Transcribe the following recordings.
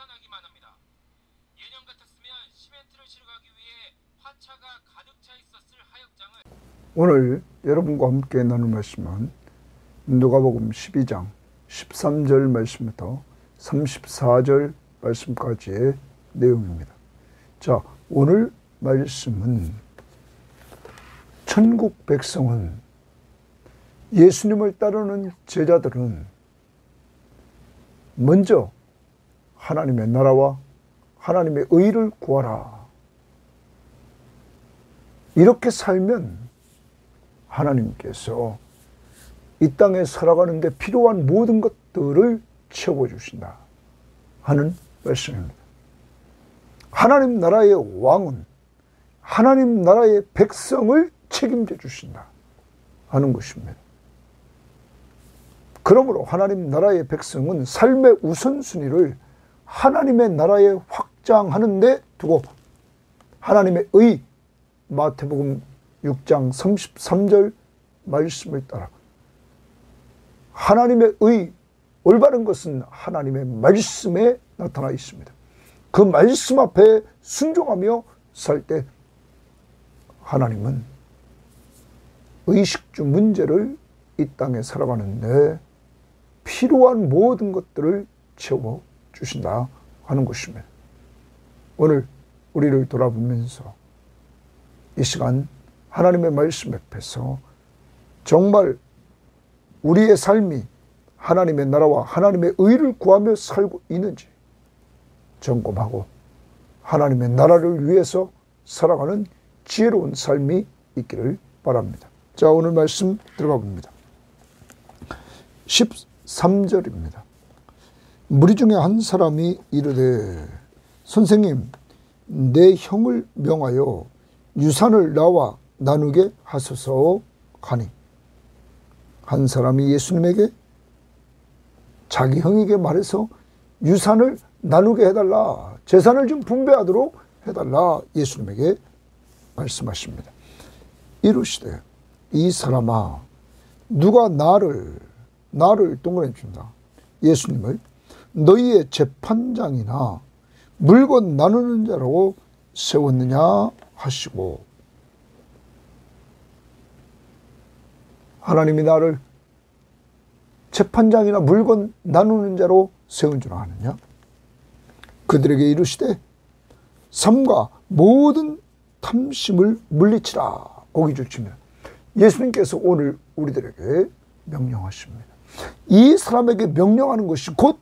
나기만 합니다. 예년 같았으면 시멘트를 실어 가기 위해 화차가 가득 차 있었을 하역장을 오늘 여러분과 함께 나눌 말씀은 누가복음 12장 13절 말씀부터 34절 말씀까지의 내용입니다. 자, 오늘 말씀은 천국 백성은, 예수님을 따르는 제자들은 먼저 하나님의 나라와 하나님의 의를 구하라. 이렇게 살면 하나님께서 이 땅에 살아가는 데 필요한 모든 것들을 채워주신다 하는 말씀입니다. 하나님 나라의 왕은 하나님 나라의 백성을 책임져 주신다 하는 것입니다. 그러므로 하나님 나라의 백성은 삶의 우선순위를 하나님의 나라에 확장하는 데 두고 하나님의 의, 마태복음 6장 33절 말씀을 따라 하나님의 의, 올바른 것은 하나님의 말씀에 나타나 있습니다. 그 말씀 앞에 순종하며 살 때 하나님은 의식주 문제를 이 땅에 살아가는데 필요한 모든 것들을 채워주신다 하는 것입니다. 오늘 우리를 돌아보면서 이 시간 하나님의 말씀 앞에서 정말 우리의 삶이 하나님의 나라와 하나님의 의를 구하며 살고 있는지 점검하고 하나님의 나라를 위해서 살아가는 지혜로운 삶이 있기를 바랍니다. 자, 오늘 말씀 들어가 봅니다. 13절입니다. 무리 중에 한 사람이 이르되 선생님, 내 형을 명하여 유산을 나와 나누게 하소서 하니, 한 사람이 예수님에게 자기 형에게 말해서 유산을 나누게 해달라, 재산을 좀 분배하도록 해달라 예수님에게 말씀하십니다. 이르시되 이 사람아, 누가 나를 동그라미 줍니다. 예수님을 너희의 재판장이나 물건 나누는 자라고 세웠느냐 하시고, 하나님이 나를 재판장이나 물건 나누는 자로 세운 줄 아느냐? 그들에게 이르시되 삼가 모든 탐심을 물리치라. 고기 주치면 예수님께서 오늘 우리들에게 명령하십니다. 이 사람에게 명령하는 것이 곧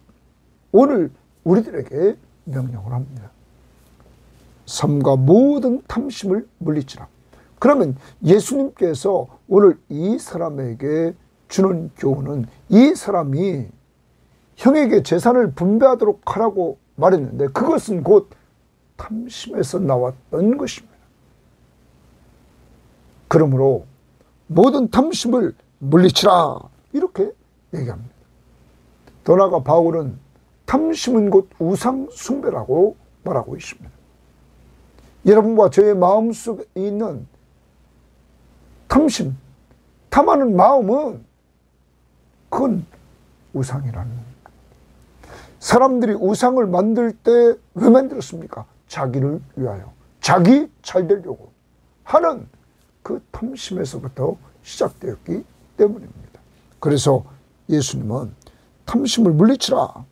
오늘 우리들에게 명령을 합니다. 삼가 모든 탐심을 물리치라. 그러면 예수님께서 오늘 이 사람에게 주는 교훈은, 이 사람이 형에게 재산을 분배하도록 하라고 말했는데 그것은 곧 탐심에서 나왔던 것입니다. 그러므로 모든 탐심을 물리치라 이렇게 얘기합니다. 더 나아가 바울은 탐심은 곧 우상 숭배라고 말하고 있습니다. 여러분과 저의 마음속에 있는 탐심, 탐하는 마음은 그건 우상이라는 겁니다. 사람들이 우상을 만들 때 왜 만들었습니까? 자기를 위하여, 자기 잘 되려고 하는 그 탐심에서부터 시작되었기 때문입니다. 그래서 예수님은 탐심을 물리치라.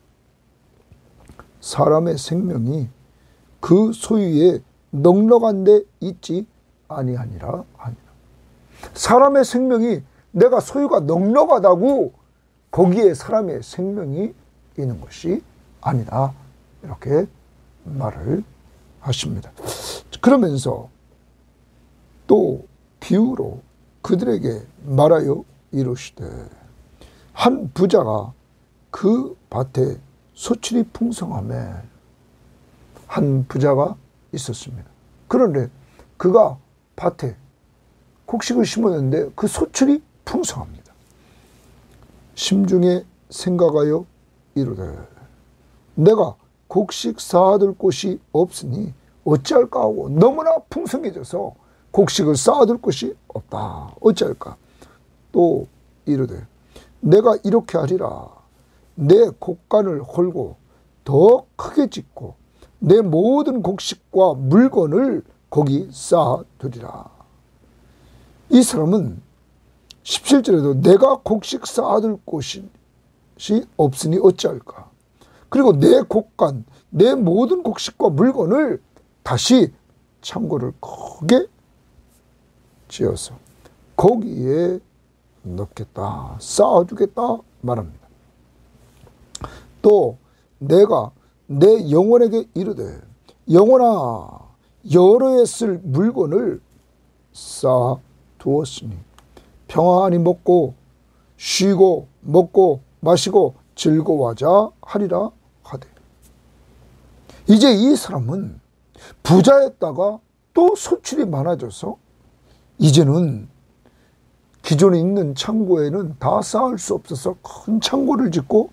사람의 생명이 그 소유에 넉넉한 데 있지 아니하니라 하니라. 사람의 생명이 내가 소유가 넉넉하다고 거기에 사람의 생명이 있는 것이 아니다, 이렇게 말을 하십니다. 그러면서 또 비유로 그들에게 말하여 이르시되, 한 부자가 그 밭에 소출이 풍성하매, 한 부자가 있었습니다. 그런데 그가 밭에 곡식을 심었는데 그 소출이 풍성합니다. 심중에 생각하여 이르되 내가 곡식 쌓아둘 곳이 없으니 어찌할까 하고, 너무나 풍성해져서 곡식을 쌓아둘 곳이 없다. 어찌할까? 또 이르되 내가 이렇게 하리라. 내 곡간을 헐고 더 크게 짓고 내 모든 곡식과 물건을 거기 쌓아두리라. 이 사람은 17절에도 내가 곡식 쌓아둘 곳이 없으니 어찌할까. 그리고 내 곡간, 내 모든 곡식과 물건을 다시 창고를 크게 지어서 거기에 넣겠다, 쌓아두겠다 말합니다. 또 내가 내 영혼에게 이르되 영혼아 여러 해 쓸 물건을 쌓아두었으니 평안히 먹고 쉬고 먹고 마시고 즐거워하자 하리라 하되. 이제 이 사람은 부자였다가 또 소출이 많아져서 이제는 기존에 있는 창고에는 다 쌓을 수 없어서 큰 창고를 짓고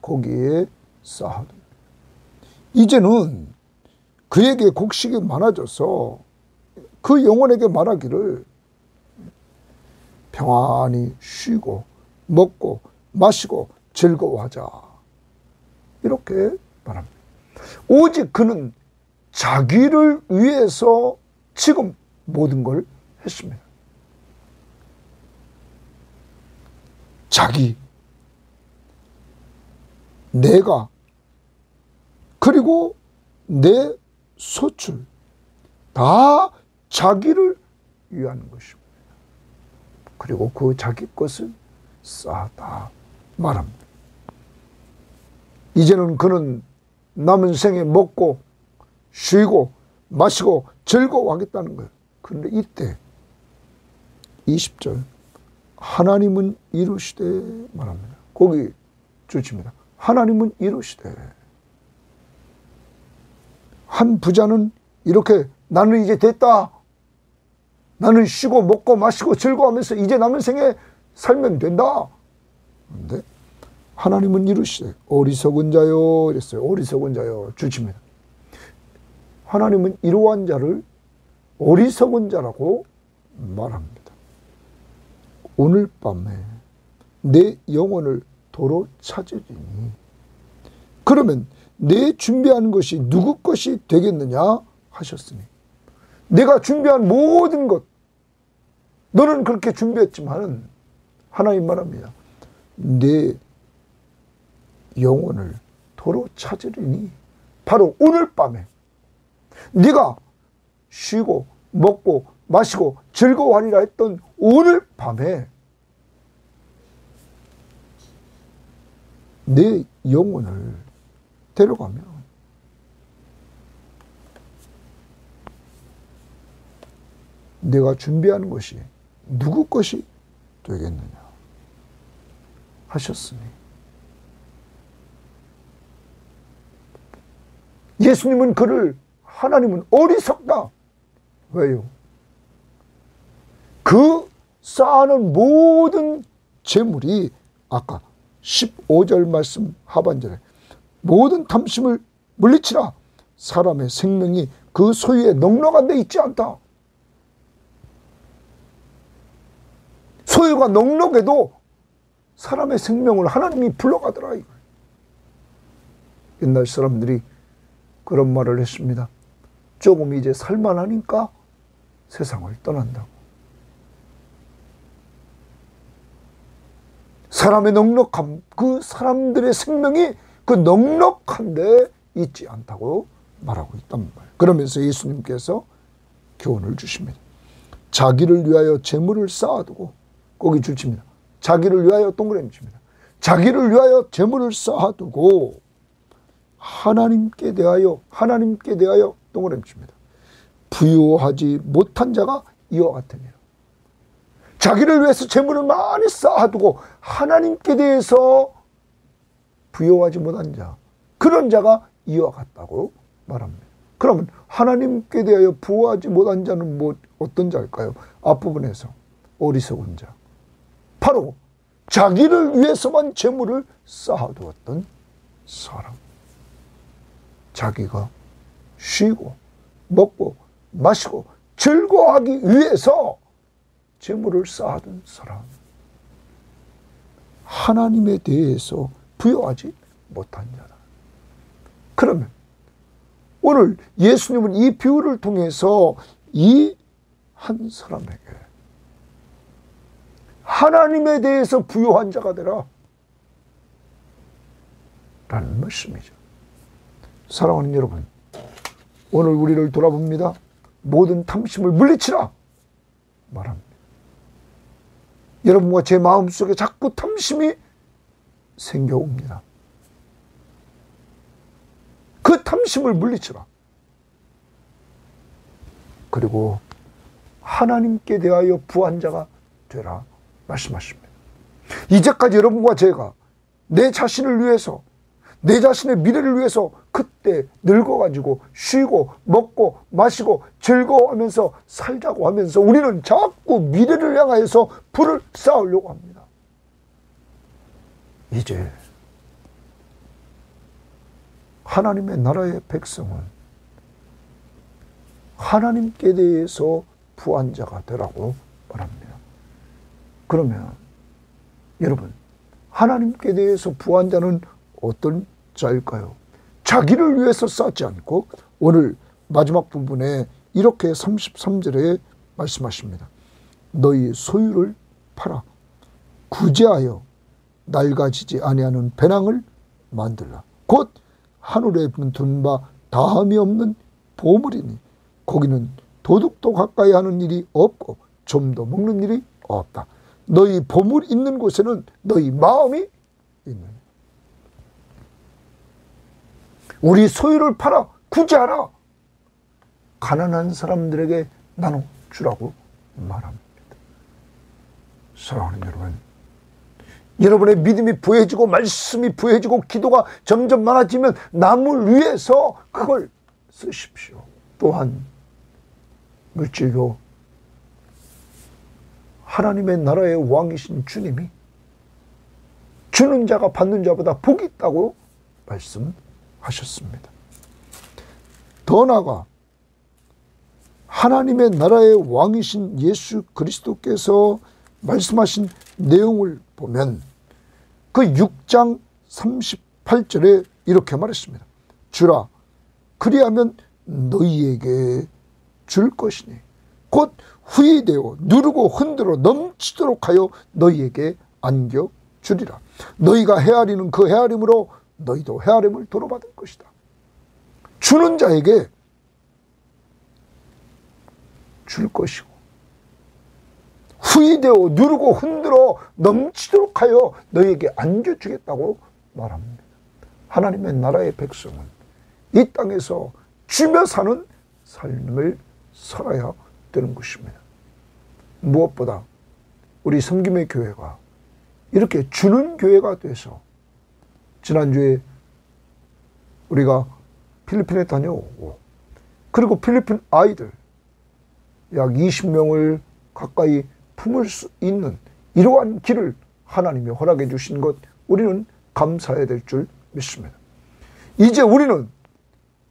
거기에 쌓아둡니다. 이제는 그에게 곡식이 많아져서 그 영혼에게 말하기를 평안히 쉬고 먹고 마시고 즐거워하자 이렇게 말합니다. 오직 그는 자기를 위해서 지금 모든 걸 했습니다. 자기, 내가, 그리고 내 소출 다 자기를 위한 것입니다. 그리고 그 자기 것을 쌓았다 말합니다. 이제는 그는 남은 생에 먹고 쉬고 마시고 즐거워하겠다는 거예요. 그런데 이때 20절 하나님은 이루시되 말합니다. 거기 주십니다. 하나님은 이루시되. 한 부자는 이렇게 나는 이제 됐다. 나는 쉬고 먹고 마시고 즐거워하면서 이제 남은 생에 살면 된다. 그런데 하나님은 이루시되 어리석은 자요 이랬어요. 어리석은 자요 주십니다. 하나님은 이러한 자를 어리석은 자라고 말합니다. 오늘 밤에 내 영혼을 도로 찾으리니 그러면 내 준비한 것이 누구 것이 되겠느냐 하셨으니 내가 준비한 모든 것 너는 그렇게 준비했지만 하나님 말합니다. 내 영혼을 도로 찾으리니 바로 오늘 밤에 네가 쉬고 먹고 마시고 즐거워하리라 했던 오늘 밤에 내 영혼을 데려가면 내가 준비하는 것이 누구 것이 되겠느냐 하셨으니 예수님은 그를 하나님은 어리석다. 왜요? 그 쌓아놓은 모든 재물이 아까 15절 말씀 하반절에 모든 탐심을 물리치라. 사람의 생명이 그 소유에 넉넉한 데 있지 않다. 소유가 넉넉해도 사람의 생명을 하나님이 불러가더라. 이거. 옛날 사람들이 그런 말을 했습니다. 조금 이제 살만하니까 세상을 떠난다고. 사람의 넉넉함, 그 사람들의 생명이 그 넉넉한 데 있지 않다고 말하고 있단 말이에요. 그러면서 예수님께서 교훈을 주십니다. 자기를 위하여 재물을 쌓아두고 거기 줄칩니다. 자기를 위하여 동그라미 칩니다. 자기를 위하여 재물을 쌓아두고 하나님께 대하여 동그라미 칩니다. 부유하지 못한 자가 이와 같으니라. 자기를 위해서 재물을 많이 쌓아두고 하나님께 대해서 부유하지 못한 자, 그런 자가 이와 같다고 말합니다. 그러면 하나님께 대하여 부유하지 못한 자는 어떤 자일까요? 앞부분에서 어리석은 자, 바로 자기를 위해서만 재물을 쌓아두었던 사람. 자기가 쉬고 먹고 마시고 즐거워하기 위해서 재물을 쌓아둔 사람. 하나님에 대해서 부여하지 못한 자다. 그러면 오늘 예수님은 이 비유를 통해서 이 한 사람에게 하나님에 대해서 부요한 자가 되라 라는 말씀이죠. 사랑하는 여러분, 오늘 우리를 돌아봅니다. 모든 탐심을 물리치라 말합니다. 여러분과 제 마음속에 자꾸 탐심이 생겨옵니다. 그 탐심을 물리치라. 그리고 하나님께 대하여 부한 자가 되라 말씀하십니다. 이제까지 여러분과 제가 내 자신을 위해서, 내 자신의 미래를 위해서 그때 늙어가지고 쉬고 먹고 마시고 즐거워하면서 살자고 하면서 우리는 자꾸 미래를 향하여서 불을 쌓으려고 합니다. 이제 하나님의 나라의 백성은 하나님께 대해서 부한 자가 되라고 말합니다. 그러면 여러분, 하나님께 대해서 부한 자는 어떤 자일까요? 자기를 위해서 쌓지 않고 오늘 마지막 부분에 이렇게 33절에 말씀하십니다. 너희 소유를 팔아 구제하여 낡아지지 아니하는 배낭을 만들라. 곧 하늘에 둔 바 다함이 없는 보물이니 거기는 도둑도 가까이 하는 일이 없고 좀도 먹는 일이 없다. 너희 보물 있는 곳에는 너희 마음이 있는. 우리 소유를 팔아 구제하라. 가난한 사람들에게 나눠주라고 말합니다. 사랑하는 여러분, 여러분의 믿음이 부해지고 말씀이 부해지고 기도가 점점 많아지면 남을 위해서 그걸 쓰십시오. 또한 물질로 하나님의 나라의 왕이신 주님이 주는 자가 받는 자보다 복이 있다고 말씀하셨습니다. 더 나아가 하나님의 나라의 왕이신 예수 그리스도께서 말씀하신 내용을 보면 그 6장 38절에 이렇게 말했습니다. 주라, 그리하면 너희에게 줄 것이니 곧 후이되어 누르고 흔들어 넘치도록 하여 너희에게 안겨주리라. 너희가 헤아리는 그 헤아림으로 너희도 헤아림을 도로받을 것이다. 주는 자에게 줄 것이고 후이되어 누르고 흔들어 넘치도록 하여 너희에게 안겨주겠다고 말합니다. 하나님의 나라의 백성은 이 땅에서 주며 사는 삶을 살아야 되는 것입니다. 무엇보다 우리 섬김의 교회가 이렇게 주는 교회가 돼서 지난주에 우리가 필리핀에 다녀오고 그리고 필리핀 아이들 약 20명을 가까이 품을 수 있는 이러한 길을 하나님이 허락해 주신 것 우리는 감사해야 될 줄 믿습니다. 이제 우리는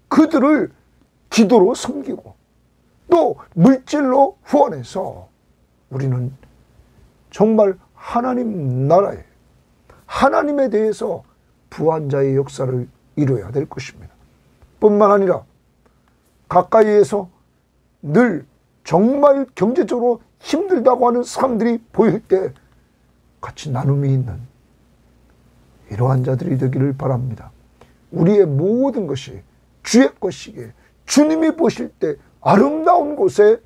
그들을 기도로 섬기고 또 물질로 후원해서 우리는 정말 하나님 나라에 하나님에 대해서 부한 자의 역사를 이루어야 될 것입니다. 뿐만 아니라 가까이에서 늘 정말 경제적으로 힘들다고 하는 사람들이 보일 때 같이 나눔이 있는 이러한 자들이 되기를 바랍니다. 우리의 모든 것이 주의 것이기에 주님이 보실 때 아름다운 곳에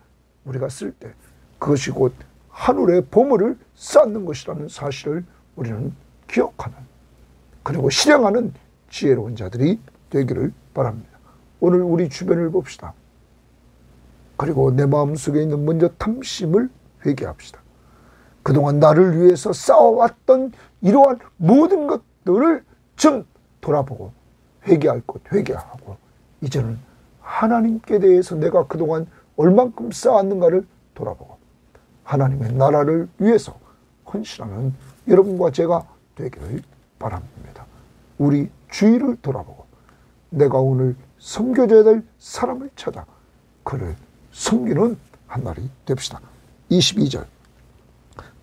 우리가 쓸 때 그것이 곧 하늘의 보물을 쌓는 것이라는 사실을 우리는 기억하는 그리고 실행하는 지혜로운 자들이 되기를 바랍니다. 오늘 우리 주변을 봅시다. 그리고 내 마음속에 있는 먼저 탐심을 회개합시다. 그동안 나를 위해서 쌓아왔던 이러한 모든 것들을 좀 돌아보고 회개할 것 회개하고 이제는 하나님께 대해서 내가 그동안 얼만큼 쌓았는가를 돌아보고 하나님의 나라를 위해서 헌신하는 여러분과 제가 되기를 바랍니다. 우리 주위를 돌아보고 내가 오늘 섬겨줘야 될 사람을 찾아 그를 섬기는 한 날이 됩시다. 22절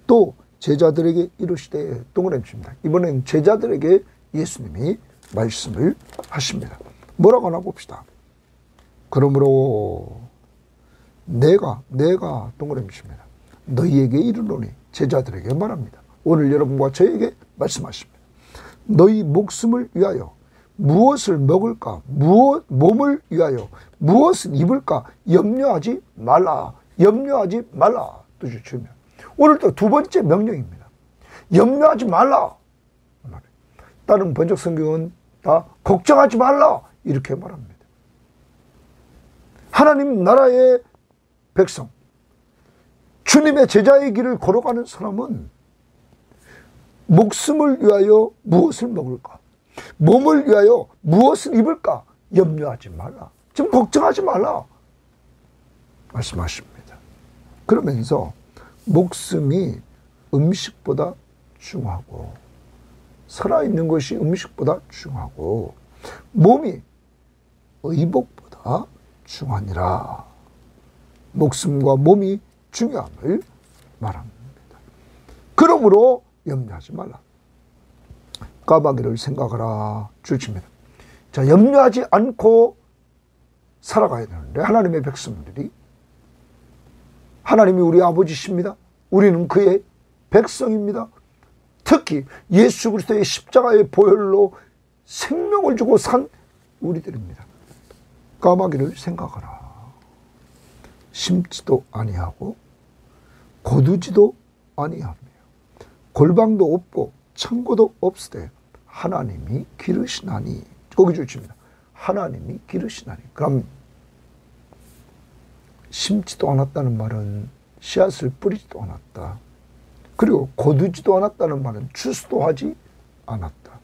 또 제자들에게 이르시되 동그라미 칩니다. 이번엔 제자들에게 예수님이 말씀을 하십니다. 뭐라고 하나 봅시다. 그러므로 내가 동그라미 칩니다. 너희에게 이르노니, 제자들에게 말합니다. 오늘 여러분과 저에게 말씀하십니다. 너희 목숨을 위하여 무엇을 먹을까, 몸을 위하여 무엇을 입을까 염려하지 말라. 염려하지 말라. 뜻을 주면 오늘 또 두 번째 명령입니다. 염려하지 말라. 다른 번역 성경은 다 걱정하지 말라 이렇게 말합니다. 하나님 나라의 백성, 주님의 제자의 길을 걸어가는 사람은 목숨을 위하여 무엇을 먹을까, 몸을 위하여 무엇을 입을까 염려하지 말라. 지금 걱정하지 말라 말씀하십니다. 그러면서 목숨이 음식보다 중요하고, 살아있는 것이 음식보다 중요하고, 몸이 의복보다 중요하니라. 목숨과 몸이 중요함을 말합니다. 그러므로 염려하지 말라. 까마귀를 생각하라 주십니다. 자, 염려하지 않고 살아가야 되는데, 하나님의 백성들이, 하나님이 우리 아버지십니다. 우리는 그의 백성입니다. 특히 예수 그리스도의 십자가의 보혈로 생명을 주고 산 우리들입니다. 까마귀를 생각하라. 심지도 아니하고 거두지도 아니하며 골방도 없고 창고도 없으되 하나님이 기르시나니. 거기 주십니다. 하나님이 기르시나니. 그럼 심지도 않았다는 말은 씨앗을 뿌리지도 않았다. 그리고 거두지도 않았다는 말은 추수도 하지 않았다.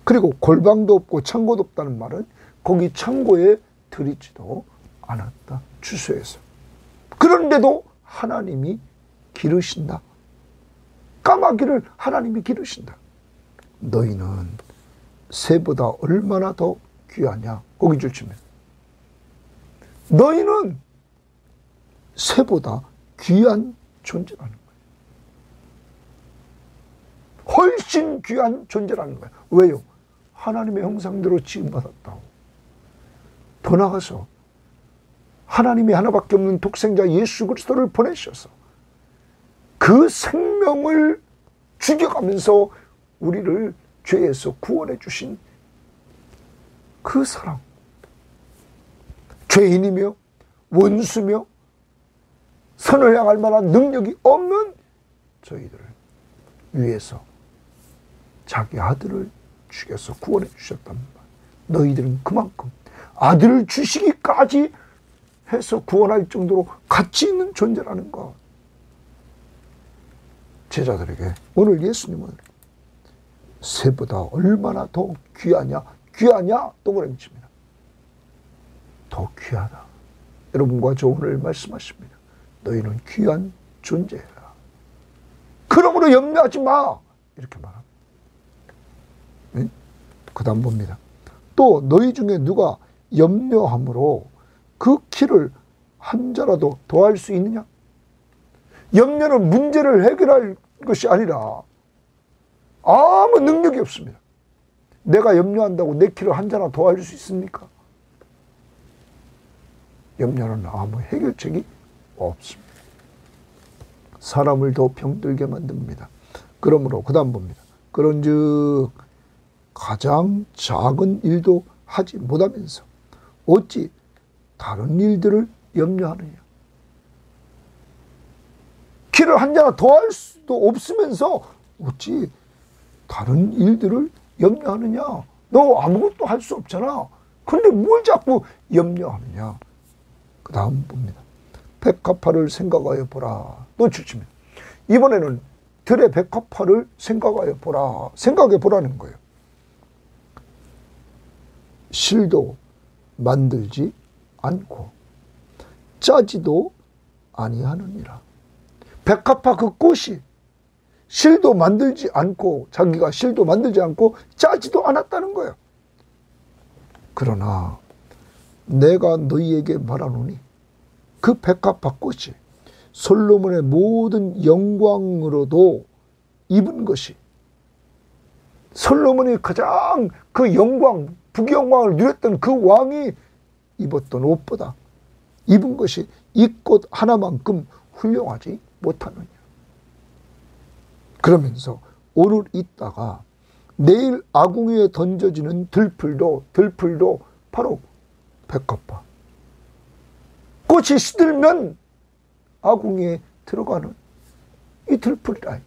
그리고 골방도 없고 창고도 없다는 말은 거기 창고에 들이지도 않았다. 추수해서. 그런데도 하나님이 기르신다. 까마귀를 하나님이 기르신다. 너희는 새보다 얼마나 더 귀하냐. 거기 주시면 너희는 새보다 귀한 존재라는 거예요. 훨씬 귀한 존재라는 거예요. 왜요? 하나님의 형상대로 지음받았다고. 더 나아가서 하나님이 하나밖에 없는 독생자 예수 그리스도를 보내셔서 그 생명을 죽여가면서 우리를 죄에서 구원해 주신 그 사랑, 죄인이며 원수며 선을 향할 만한 능력이 없는 저희들을 위해서 자기 아들을 죽여서 구원해 주셨단 말. 너희들은 그만큼 아들을 주시기까지 해서 구원할 정도로 가치 있는 존재라는 것. 제자들에게 오늘 예수님은 새보다 얼마나 더 귀하냐, 귀하냐 동그라미 칩니다. 더 귀하다. 여러분과 저 오늘 말씀하십니다. 너희는 귀한 존재야. 그러므로 염려하지 마. 이렇게 말합니다. 네? 그 다음 봅니다. 또 너희 중에 누가 염려함으로 그 키를 한 자라도 더할 수 있느냐? 염려는 문제를 해결할 것이 아니라 아무 능력이 없습니다. 내가 염려한다고 내 키를 한 자나 더할 수 있습니까? 염려는 아무 해결책이 없습니다. 사람을 더 병들게 만듭니다. 그러므로 그 다음 봅니다. 그런즉 가장 작은 일도 하지 못하면서 어찌 다른 일들을 염려하느냐. 키를 한 자나 더할 수도 없으면서 어찌 다른 일들을 염려하느냐. 너 아무것도 할 수 없잖아. 근데 뭘 자꾸 염려하느냐. 그 다음 봅니다. 백합화를 생각하여 보라. 또 주십니다. 이번에는 들의 백합화를 생각하여 보라. 생각해 보라는 거예요. 실도 만들지 않고 짜지도 아니하느니라. 백합화 그 꽃이 실도 만들지 않고, 자기가 실도 만들지 않고 짜지도 않았다는 거예요. 그러나 내가 너희에게 말하노니 그 백합화 꽃이 솔로몬의 모든 영광으로도 입은 것이 솔로몬이 가장 그 영광, 부귀영광을 누렸던 그 왕이 입었던 옷보다 입은 것이 이 꽃 하나만큼 훌륭하지 못하느냐. 그러면서 오늘 있다가 내일 아궁이에 던져지는 들풀도 바로 백합화. 꽃이 시들면 아궁이에 들어가는 이 들풀이라.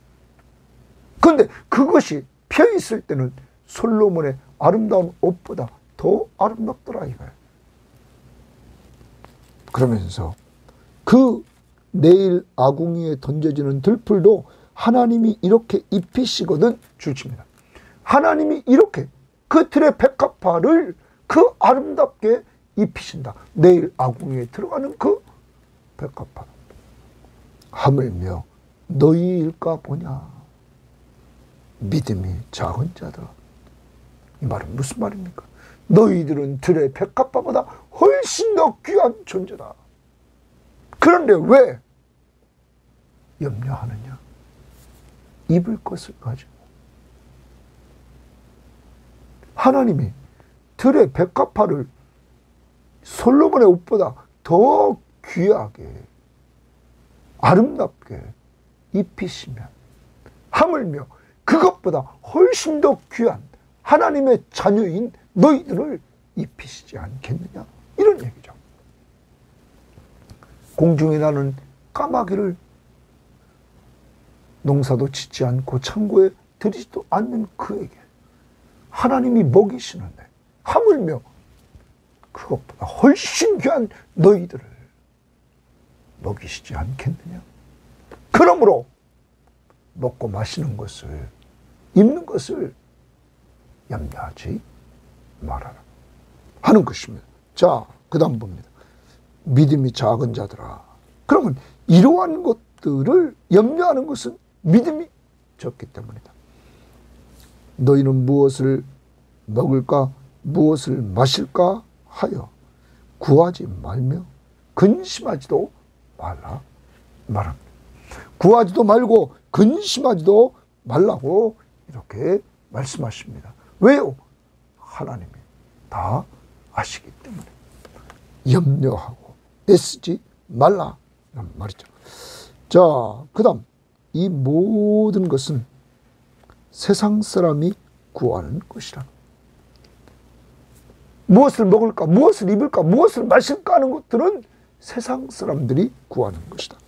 그런데 그것이 펴 있을 때는 솔로몬의 아름다운 옷보다 더 아름답더라 이거예요. 그러면서 그 내일 아궁이에 던져지는 들풀도 하나님이 이렇게 입히시거든 주십니다. 하나님이 이렇게 그 들의 백합화를 그 아름답게 입히신다. 내일 아궁이에 들어가는 그 백합화. 하물며 너희일까 보냐. 믿음이 작은 자들아. 이 말은 무슨 말입니까? 너희들은 들의 백합화보다 훨씬 더 귀한 존재다. 그런데 왜 염려하느냐? 입을 것을 가지고. 하나님이 들의 백합화를 솔로몬의 옷보다 더 귀하게 아름답게 입히시면 하물며 그것보다 훨씬 더 귀한 하나님의 자녀인 너희들을 입히시지 않겠느냐, 이런 얘기죠. 공중에 나는 까마귀를 농사도 짓지 않고 창고에 들이지도 않는 그에게 하나님이 먹이시는데 하물며 그것보다 훨씬 귀한 너희들을 먹이시지 않겠느냐. 그러므로 먹고 마시는 것을, 입는 것을 염려하지 말아라 하는 것입니다. 자, 그 다음 봅니다. 믿음이 작은 자들아. 그러면 이러한 것들을 염려하는 것은 믿음이 적기 때문이다. 너희는 무엇을 먹을까, 무엇을 마실까 하여 구하지 말며 근심하지도 말라 말합니다. 구하지도 말고 근심하지도 말라고 이렇게 말씀하십니다. 왜요? 하나님이 다 아시기 때문에. 염려하고 애쓰지 말라 라는 말이죠. 자, 그 다음 이 모든 것은 세상 사람이 구하는 것이라. 무엇을 먹을까, 무엇을 입을까, 무엇을 마실까 하는 것들은 세상 사람들이 구하는 것이다.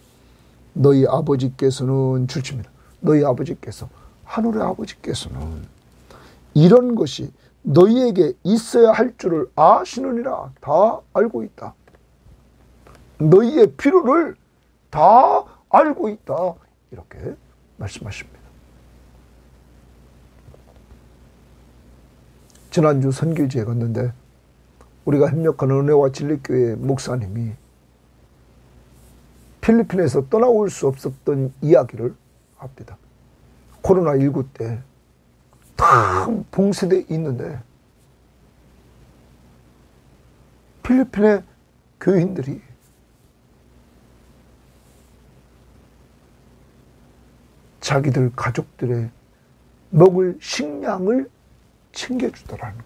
너희 아버지께서는 주십니다. 너희 아버지께서, 하늘의 아버지께서는 이런 것이 너희에게 있어야 할 줄을 아시느니라. 다 알고 있다. 너희의 필요를 다 알고 있다. 이렇게 말씀하십니다. 지난주 선교지에 갔는데 우리가 협력하는 은혜와 진리교회 목사님이 필리핀에서 떠나올 수 없었던 이야기를 합니다. 코로나19 때 다 봉쇄되어 있는데 필리핀의 교인들이 자기들 가족들의 먹을 식량을 챙겨주더라는 것.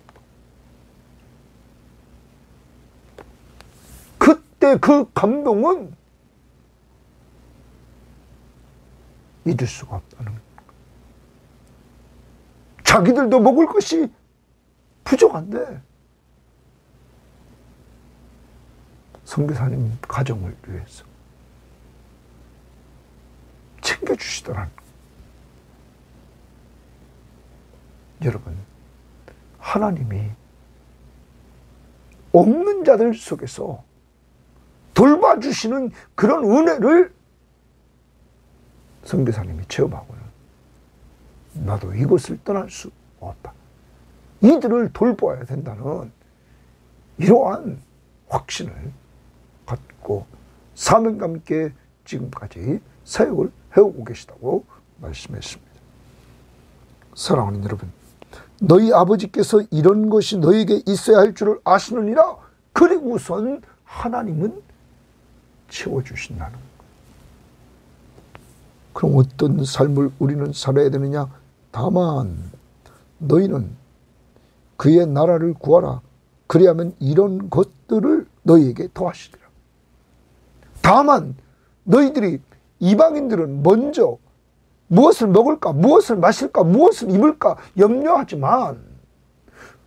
그때 그 감동은 잊을 수가 없다는 것. 자기들도 먹을 것이 부족한데 선교사님 가정을 위해서 챙겨주시더라는 것. 여러분, 하나님이 없는 자들 속에서 돌봐주시는 그런 은혜를 선교사님이 체험하고는 나도 이곳을 떠날 수 없다. 이들을 돌보아야 된다는 이러한 확신을 갖고 사명감 있게 지금까지 사역을 해오고 계시다고 말씀했습니다. 사랑하는 여러분, 너희 아버지께서 이런 것이 너희에게 있어야 할 줄을 아시느니라. 그리고선 하나님은 채워주신다는 것. 그럼 어떤 삶을 우리는 살아야 되느냐? 다만 너희는 그의 나라를 구하라. 그리하면 이런 것들을 너희에게 더하시리라. 다만 너희들이 이방인들은 먼저 무엇을 먹을까, 무엇을 마실까, 무엇을 입을까 염려하지만,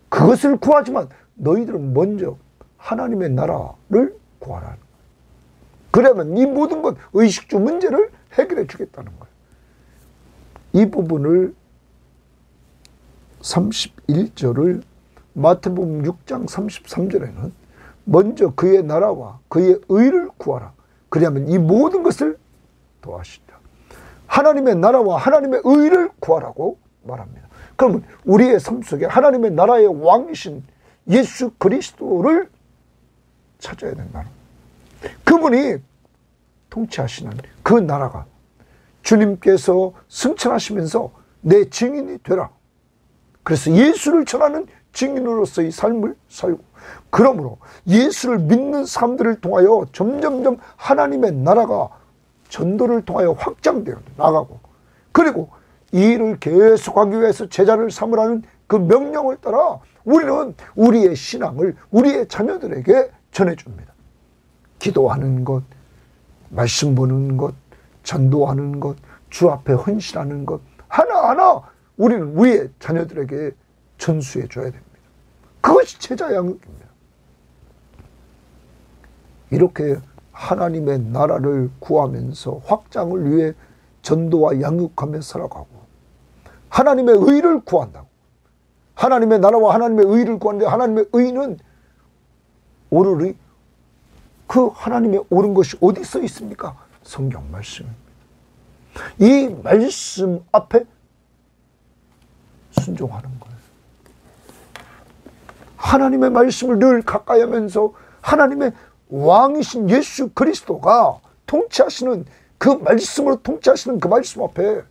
그것을 구하지만 너희들은 먼저 하나님의 나라를 구하라. 그러면 이 모든 것, 의식주 문제를 해결해 주겠다는 거예요. 이 부분을 31절을 마태복음 6장 33절에는 먼저 그의 나라와 그의 의를 구하라. 그러면 이 모든 것을 더하시리라. 하나님의 나라와 하나님의 의를 구하라고 말합니다. 그러면 우리의 삶 속에 하나님의 나라의 왕이신 예수 그리스도를 찾아야 된다는 거예요. 그분이 통치하시는 그 나라가 주님께서 승천하시면서 내 증인이 되라. 그래서 예수를 전하는 증인으로서의 삶을 살고, 그러므로 예수를 믿는 사람들을 통하여 점점점 하나님의 나라가 전도를 통하여 확장되어 나가고, 그리고 이 일을 계속하기 위해서 제자를 삼으라는 그 명령을 따라 우리는 우리의 신앙을 우리의 자녀들에게 전해줍니다. 기도하는 것, 말씀 보는 것, 전도하는 것, 주 앞에 헌신하는 것, 하나하나 우리는 우리의 자녀들에게 전수해 줘야 됩니다. 그것이 제자 양육입니다. 이렇게 하나님의 나라를 구하면서 확장을 위해 전도와 양육하며 살아가고, 하나님의 의를 구한다고. 하나님의 나라와 하나님의 의를 구하는데, 하나님의 의는 오르리, 그 하나님의 옳은 것이 어디 써 있습니까? 성경 말씀입니다. 이 말씀 앞에 순종하는 거예요. 하나님의 말씀을 늘 가까이 하면서 하나님의 왕이신 예수 그리스도가 통치하시는 그 말씀으로 통치하시는 그 말씀 앞에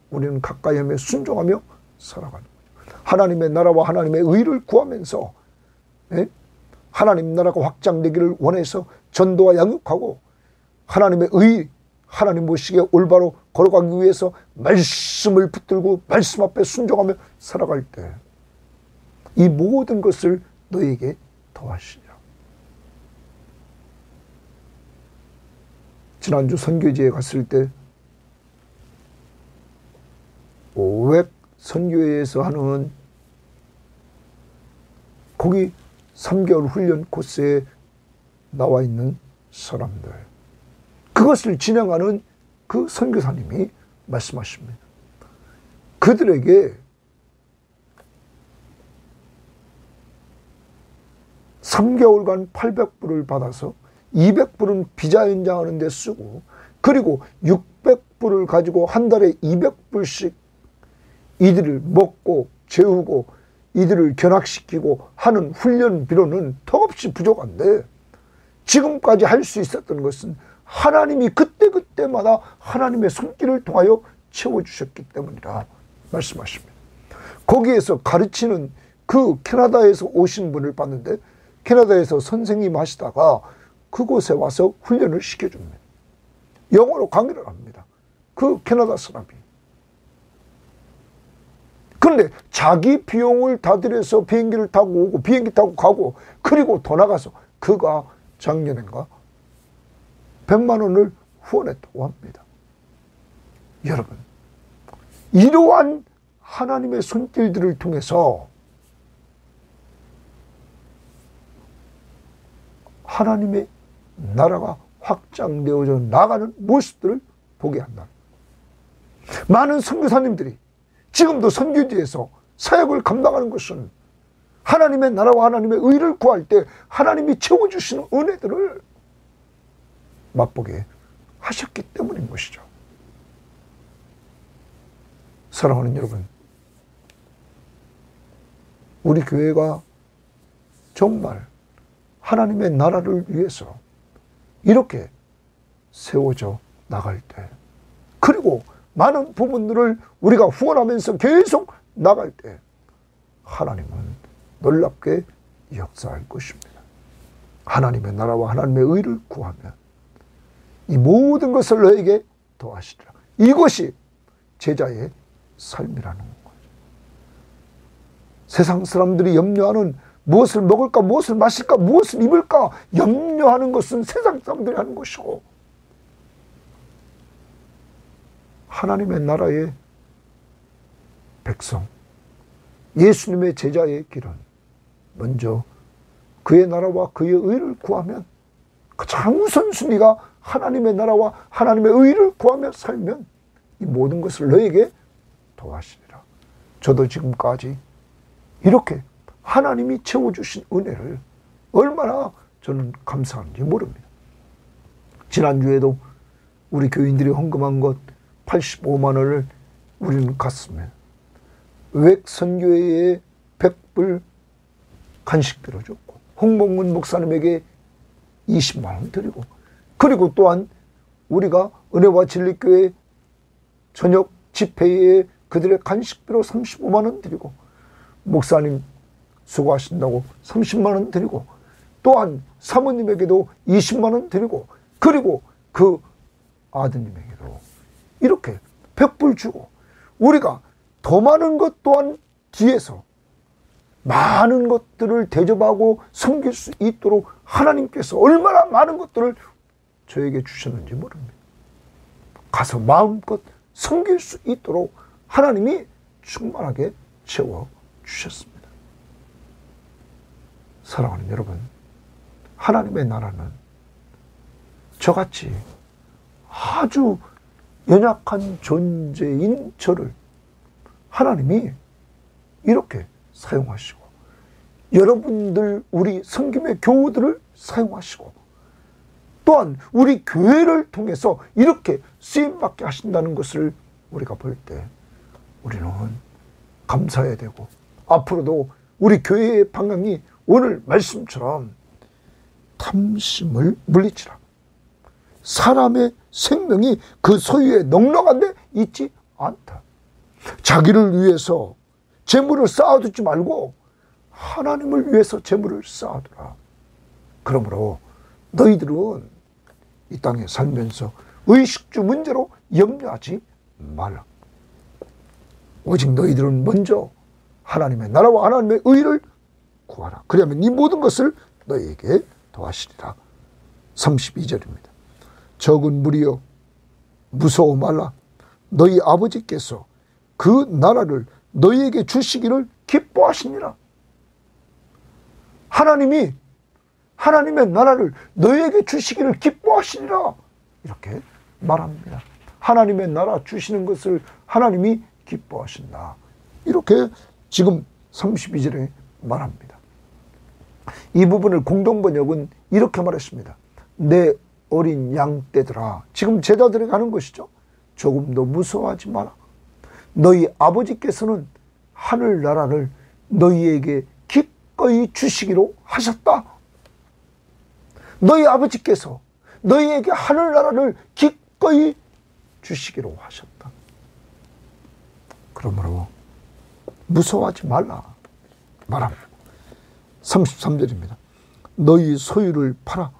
우리는 가까이 하며 순종하며 살아가는 거죠. 하나님의 나라와 하나님의 의를 구하면서 하나님 나라가 확장되기를 원해서 전도와 양육하고, 하나님의 의, 하나님 보시기에 올바로 걸어가기 위해서 말씀을 붙들고 말씀 앞에 순종하며 살아갈 때 이 모든 것을 너희에게 더하시리라. 지난주 선교지에 갔을 때 오획 선교회에서 하는 거기 3개월 훈련 코스에 나와 있는 사람들, 그것을 진행하는 그 선교사님이 말씀하십니다. 그들에게 3개월간 800불을 받아서 200불은 비자 연장하는 데 쓰고, 그리고 600불을 가지고 한 달에 200불씩 이들을 먹고 재우고 이들을 견학시키고 하는 훈련비로는 턱없이 부족한데, 지금까지 할 수 있었던 것은 하나님이 그때그때마다 하나님의 손길을 통하여 채워주셨기 때문이라 말씀하십니다. 거기에서 가르치는 그 캐나다에서 오신 분을 봤는데, 캐나다에서 선생님 하시다가 그곳에 와서 훈련을 시켜줍니다. 영어로 강의를 합니다. 그 캐나다 사람이. 그런데 자기 비용을 다 들여서 비행기를 타고 오고 비행기 타고 가고, 그리고 더 나가서 그가 작년인가 100만 원을 후원했다고 합니다. 여러분, 이러한 하나님의 손길들을 통해서 하나님의 나라가 확장되어져 나가는 모습들을 보게 한다. 많은 선교사님들이 지금도 선교지에서 사역을 감당하는 것은 하나님의 나라와 하나님의 의를 구할 때 하나님이 채워주시는 은혜들을 맛보게 하셨기 때문인 것이죠. 사랑하는 여러분, 우리 교회가 정말 하나님의 나라를 위해서 이렇게 세워져 나갈 때, 그리고 많은 부분들을 우리가 후원하면서 계속 나갈 때 하나님은 놀랍게 역사할 것입니다. 하나님의 나라와 하나님의 의를 구하면 이 모든 것을 너에게 더하시리라. 이것이 제자의 삶이라는 거죠. 세상 사람들이 염려하는 무엇을 먹을까, 무엇을 마실까, 무엇을 입을까 염려하는 것은 세상 사람들이 하는 것이고, 하나님의 나라의 백성, 예수님의 제자의 길은 먼저 그의 나라와 그의 의를 구하면, 가장 우선순위가 하나님의 나라와 하나님의 의를 구하며 살면 이 모든 것을 너에게 도와주시리라. 저도 지금까지 이렇게 하나님이 채워주신 은혜를 얼마나 저는 감사한지 모릅니다. 지난주에도 우리 교인들이 헌금한 것 85만 원을 우리는 갔으면 외선교회에 100불 간식비로 줬고, 홍봉문 목사님에게 20만 원 드리고, 그리고 또한 우리가 은혜와 진리교회 저녁 집회에 그들의 간식비로 35만 원 드리고, 목사님 수고하신다고 30만 원 드리고, 또한 사모님에게도 20만 원 드리고, 그리고 그 아드님에게도 이렇게 100불 주고, 우리가 더 많은 것 또한 뒤에서 많은 것들을 대접하고 섬길 수 있도록 하나님께서 얼마나 많은 것들을 저에게 주셨는지 모릅니다. 가서 마음껏 섬길 수 있도록 하나님이 충만하게 채워주셨습니다. 사랑하는 여러분, 하나님의 나라는 저같이 아주 연약한 존재인 저를 하나님이 이렇게 사용하시고, 여러분들 우리 섬김의 교우들을 사용하시고, 또한 우리 교회를 통해서 이렇게 쓰임받게 하신다는 것을 우리가 볼 때 우리는 감사해야 되고, 앞으로도 우리 교회의 방향이 오늘 말씀처럼 탐심을 물리치라. 사람의 생명이 그 소유에 넉넉한데 있지 않다. 자기를 위해서 재물을 쌓아두지 말고 하나님을 위해서 재물을 쌓아두라. 그러므로 너희들은 이 땅에 살면서 의식주 문제로 염려하지 말라. 오직 너희들은 먼저 하나님의 나라와 하나님의 의를 구하라. 그러면 이 모든 것을 너희에게 더하시리라. 32절입니다. 적은 무리여 무서워 말라. 너희 아버지께서 그 나라를 너희에게 주시기를 기뻐하시니라. 하나님이 하나님의 나라를 너희에게 주시기를 기뻐하시니라. 이렇게 말합니다. 하나님의 나라 주시는 것을 하나님이 기뻐하신다. 이렇게 지금 32절에 말합니다. 이 부분을 공동번역은 이렇게 말했습니다. 내 어린 양떼들아. 지금 제자들에게 하는 것이죠. 조금도 무서워하지 마라. 너희 아버지께서는 하늘나라를 너희에게 기꺼이 주시기로 하셨다. 너희 아버지께서 너희에게 하늘나라를 기꺼이 주시기로 하셨다. 그러므로 무서워하지 말라 말합니다. 33절입니다. 너희 소유를 팔아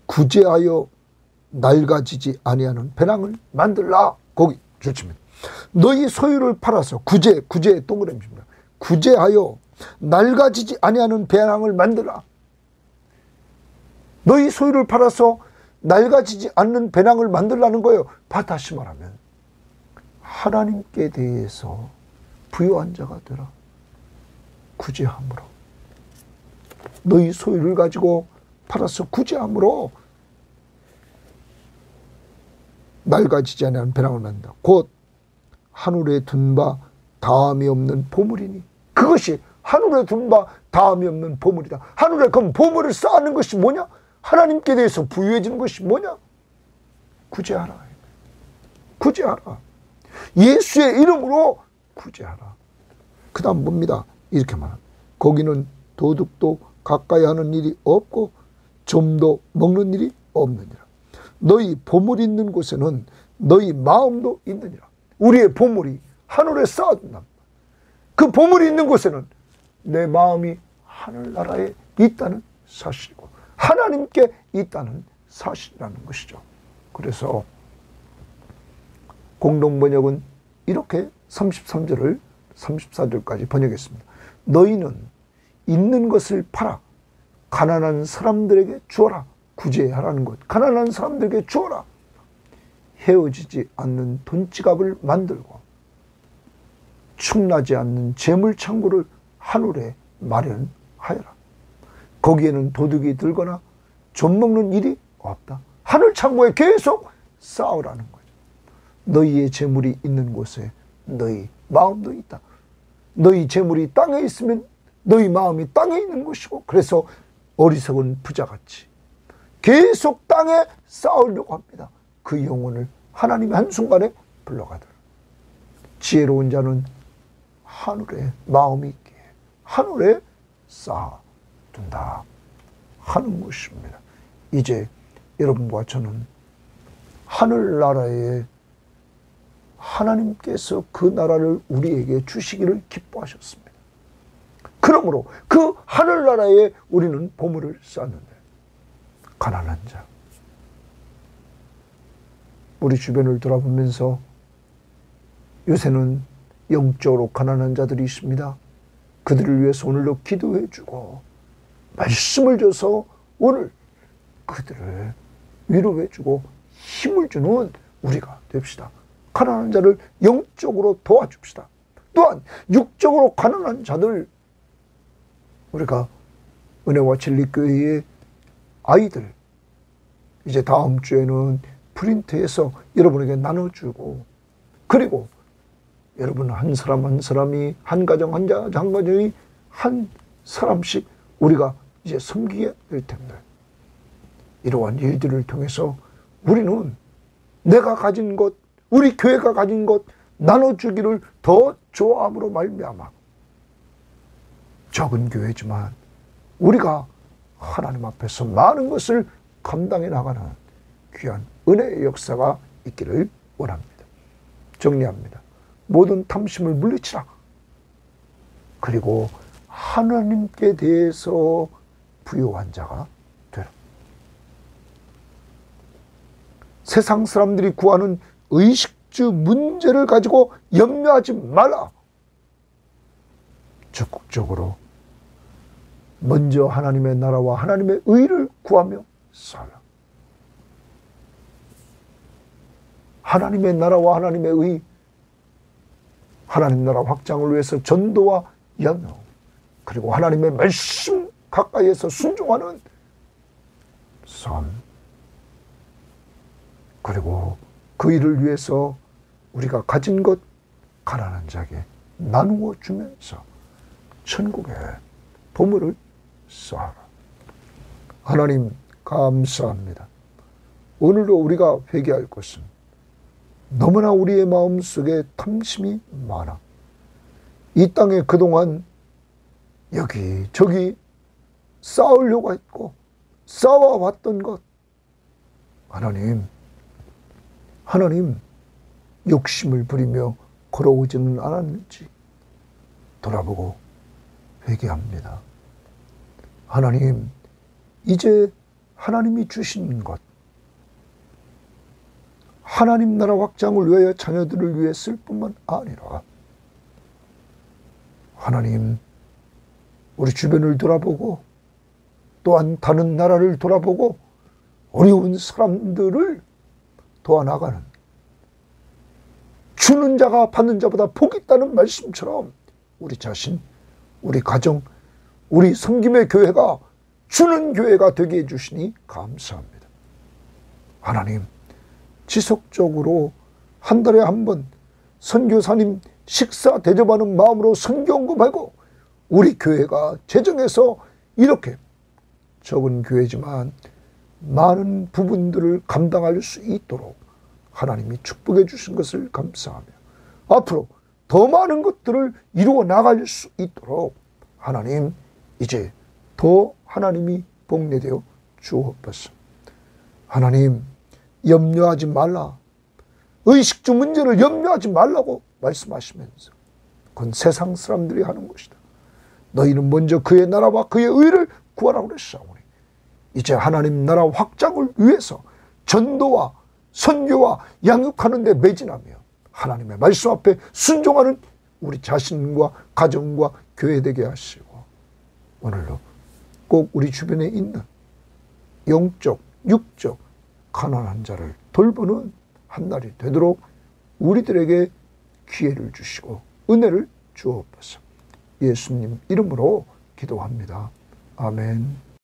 구제하여 낡아지지 아니하는 배낭을 만들라. 거기 좋습니다. 너희 소유를 팔아서 구제의 동그라미입니다. 구제하여 낡아지지 아니하는 배낭을 만들라. 너희 소유를 팔아서 낡아지지 않는 배낭을 만들라는 거예요. 다시 말하면 하나님께 대해서 부요한 자가 되라. 구제함으로, 너희 소유를 가지고 팔아서 구제함으로 낡아지지 않는 배낭을 만든다. 곧 하늘에 둔 바 다함이 없는 보물이니. 그것이 하늘에 둔 바 다함이 없는 보물이다. 하늘에 그럼 보물을 쌓는 것이 뭐냐? 하나님께 대해서 부유해지는 것이 뭐냐? 구제하라. 구제하라. 예수의 이름으로 구제하라. 그 다음 봅니다. 이렇게 말합니다. 거기는 도둑도 가까이 하는 일이 없고 좀도 먹는 일이 없느니라. 너희 보물 있는 곳에는 너희 마음도 있느니라. 우리의 보물이 하늘에 쌓아둔다. 그 보물이 있는 곳에는 내 마음이 하늘나라에 있다는 사실이고 하나님께 있다는 사실이라는 것이죠. 그래서 공동번역은 이렇게 33절을 34절까지 번역했습니다. 너희는 있는 것을 팔아 가난한 사람들에게 주어라. 구제하라는 것. 가난한 사람들에게 주어라. 헤어지지 않는 돈지갑을 만들고 충나지 않는 재물창고를 하늘에 마련하여라. 거기에는 도둑이 들거나 좀먹는 일이 없다. 하늘창고에 계속 쌓으라는 거죠. 너희의 재물이 있는 곳에 너희 마음도 있다. 너희 재물이 땅에 있으면 너희 마음이 땅에 있는 것이고, 그래서 어리석은 부자같이 계속 땅에 쌓으려고 합니다. 그 영혼을 하나님이 한순간에 불러가더라. 지혜로운 자는 하늘에 마음이 있기에 하늘에 쌓아둔다 하는 것입니다. 이제 여러분과 저는 하늘나라에 하나님께서 그 나라를 우리에게 주시기를 기뻐하셨습니다. 그러므로 그 하늘나라에 우리는 보물을 쌓는데, 가난한 자, 우리 주변을 돌아보면서 요새는 영적으로 가난한 자들이 있습니다. 그들을 위해서 오늘도 기도해주고 말씀을 줘서 오늘 그들을 위로해주고 힘을 주는 우리가 됩시다. 가난한 자를 영적으로 도와줍시다. 또한 육적으로 가난한 자들, 우리가 은혜와 진리교회의 아이들 이제 다음 주에는 프린트해서 여러분에게 나눠주고, 그리고 여러분 한 사람 한 사람이, 한 가정 한 가정이 한 사람씩 우리가 이제 섬기게 될 텐데, 이러한 일들을 통해서 우리는 내가 가진 것, 우리 교회가 가진 것 나눠주기를 더 좋아함으로 말미암아 적은 교회지만 우리가 하나님 앞에서 많은 것을 감당해 나가는 귀한 은혜의 역사가 있기를 원합니다. 정리합니다. 모든 탐심을 물리치라. 그리고 하나님께 대해서 부요한 자가 되라. 세상 사람들이 구하는 의식주 문제를 가지고 염려하지 말라. 적극적으로 먼저 하나님의 나라와 하나님의 의를 구하며 살라. 하나님의 나라와 하나님의 의, 하나님 나라 확장을 위해서 전도와 양육, 그리고 하나님의 말씀 가까이에서 순종하는 삶, 그리고 그 일을 위해서 우리가 가진 것 가난한 자에게 나누어 주면서 천국의 보물을 쌓아라. 하나님 감사합니다. 오늘도 우리가 회개할 것은 너무나 우리의 마음속에 탐심이 많아 이 땅에 그동안 여기저기 쌓으려고 했고 쌓아왔던 것, 하나님 욕심을 부리며 걸어오지는 않았는지 돌아보고 회개합니다. 하나님, 이제 하나님이 주신 것, 하나님 나라 확장을 위하여 자녀들을 위해 쓸 뿐만 아니라 하나님, 우리 주변을 돌아보고 또한 다른 나라를 돌아보고 어려운 사람들을 도와나가는, 주는 자가 받는 자보다 복이 있다는 말씀처럼 우리 자신, 우리 가정, 우리 섬김의 교회가 주는 교회가 되게 해주시니 감사합니다. 하나님, 지속적으로 한 달에 한 번 선교사님 식사 대접하는 마음으로 선교 언급하고 우리 교회가 재정해서 이렇게 적은 교회지만 많은 부분들을 감당할 수 있도록 하나님이 축복해 주신 것을 감사하며 앞으로 더 많은 것들을 이루어 나갈 수 있도록 하나님 이제 더 하나님이 복내되어 주옵소서. 하나님, 염려하지 말라. 의식주 문제를 염려하지 말라고 말씀하시면서 그건 세상 사람들이 하는 것이다. 너희는 먼저 그의 나라와 그의 의를 구하라고 그랬사오니 이제 하나님 나라 확장을 위해서 전도와 선교와 양육하는 데 매진하며 하나님의 말씀 앞에 순종하는 우리 자신과 가정과 교회 되게 하시고 오늘도 꼭 우리 주변에 있는 영적, 육적 가난한 자를 돌보는 한 날이 되도록 우리들에게 기회를 주시고 은혜를 주옵소서. 예수님 이름으로 기도합니다. 아멘.